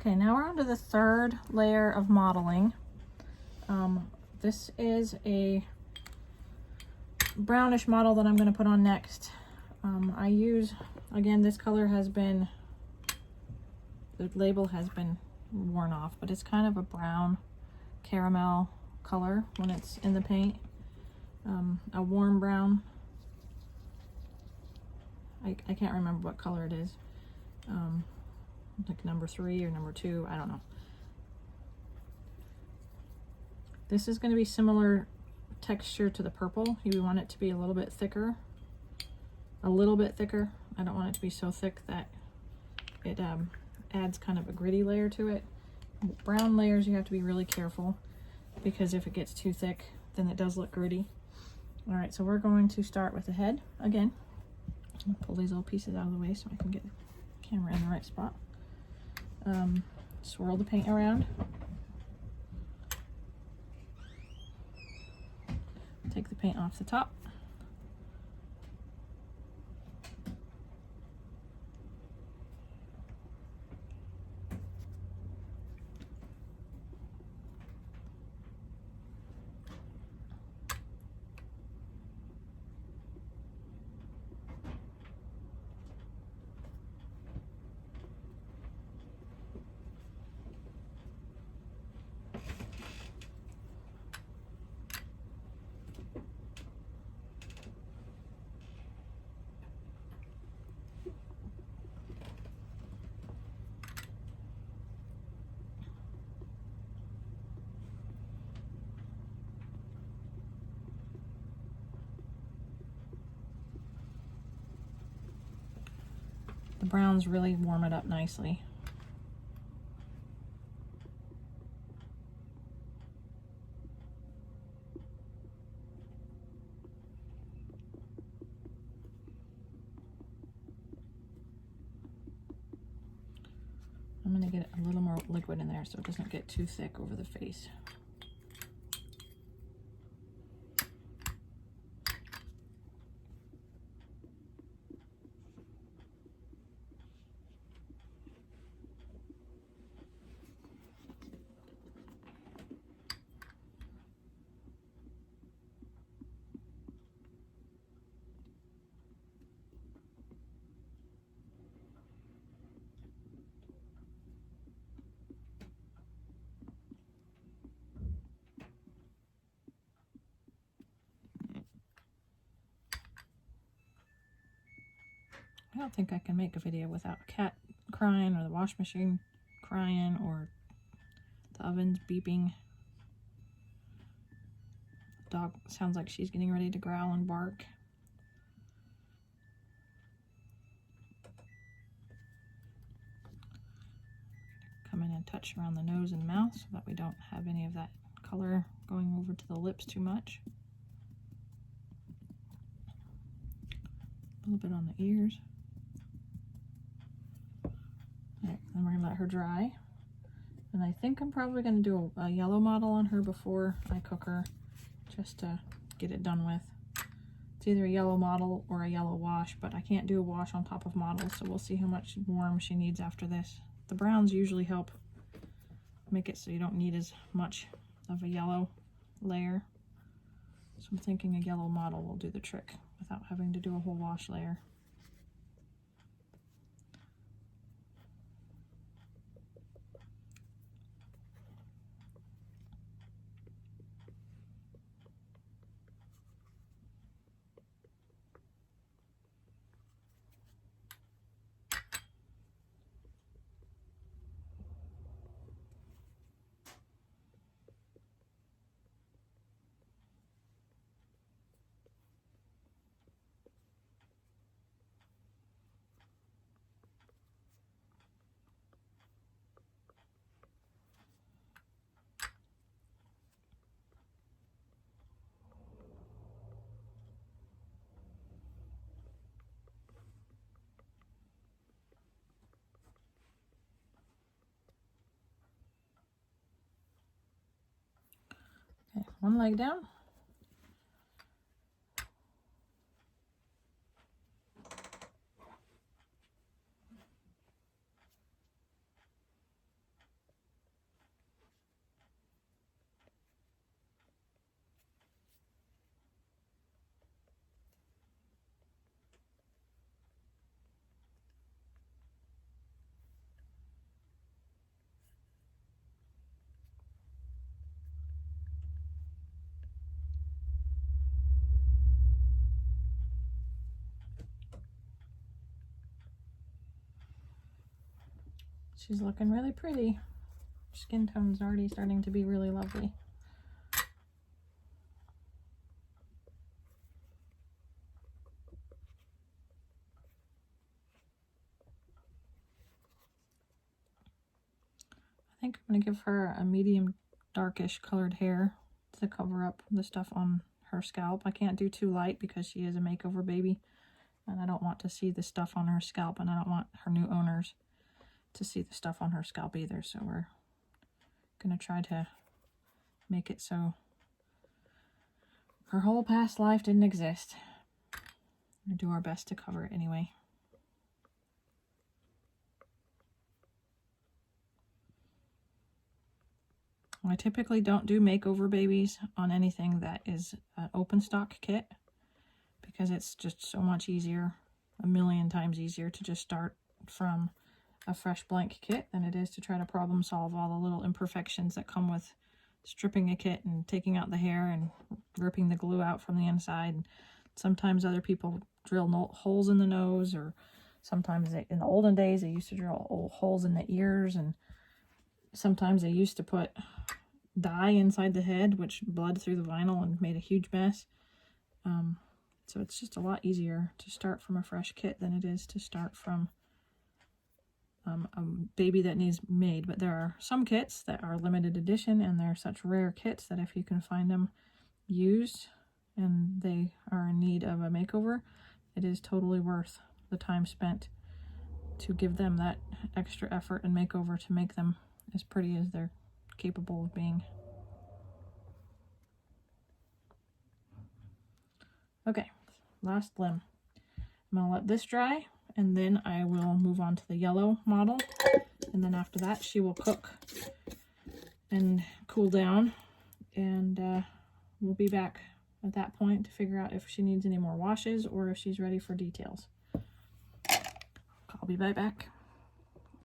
Okay, now we're on to the third layer of mottling. This is a brownish model that I'm going to put on next. I use, again, this color has been, the label has been worn off, but it's kind of a brown caramel color when it's in the paint. A warm brown. I can't remember what color it is. Like number 3 or number 2, I don't know. This is going to be similar texture to the purple. You want it to be a little bit thicker. A little bit thicker. I don't want it to be so thick that it adds kind of a gritty layer to it. Brown layers you have to be really careful, because if it gets too thick then it does look gritty. Alright, so we're going to start with the head again. I'll pull these little pieces out of the way so I can get the camera in the right spot. Swirl the paint around. Take the paint off the top. The browns really warm it up nicely. I'm going to get a little more liquid in there so it doesn't get too thick over the face. I don't think I can make a video without a cat crying or the wash machine crying or the oven's beeping. The dog sounds like she's getting ready to growl and bark. Come in and touch around the nose and mouth so that we don't have any of that color going over to the lips too much. A little bit on the ears. Alright, then we're going to let her dry. And I think I'm probably going to do a yellow model on her before I cook her, just to get it done with. It's either a yellow model or a yellow wash, but I can't do a wash on top of model, so we'll see how much warm she needs after this. The browns usually help make it so you don't need as much of a yellow layer. So I'm thinking a yellow model will do the trick without having to do a whole wash layer. Okay, one leg down. She's looking really pretty. Skin tone's already starting to be really lovely. I think I'm going to give her a medium darkish colored hair to cover up the stuff on her scalp. I can't do too light because she is a makeover baby, and I don't want to see the stuff on her scalp, and I don't want her new owners to see the stuff on her scalp either. So we're going to try to make it so her whole past life didn't exist. We'll do our best to cover it anyway. I typically don't do makeover babies on anything that is an open stock kit because it's just so much easier, a million times easier to just start from a fresh blank kit than it is to try to problem solve all the little imperfections that come with stripping a kit and taking out the hair and ripping the glue out from the inside. Sometimes other people drill holes in the nose, or sometimes in the olden days they used to drill holes in the ears, and sometimes they used to put dye inside the head, which bled through the vinyl and made a huge mess. So it's just a lot easier to start from a fresh kit than it is to start from a baby that needs made. But there are some kits that are limited edition, and they're such rare kits that if you can find them used and they are in need of a makeover, it is totally worth the time spent to give them that extra effort and makeover to make them as pretty as they're capable of being. Okay, last limb. I'm going to let this dry, and then I will move on to the yellow model, and then after that she will cook and cool down, and we'll be back at that point to figure out if she needs any more washes or if she's ready for details. I'll be right back.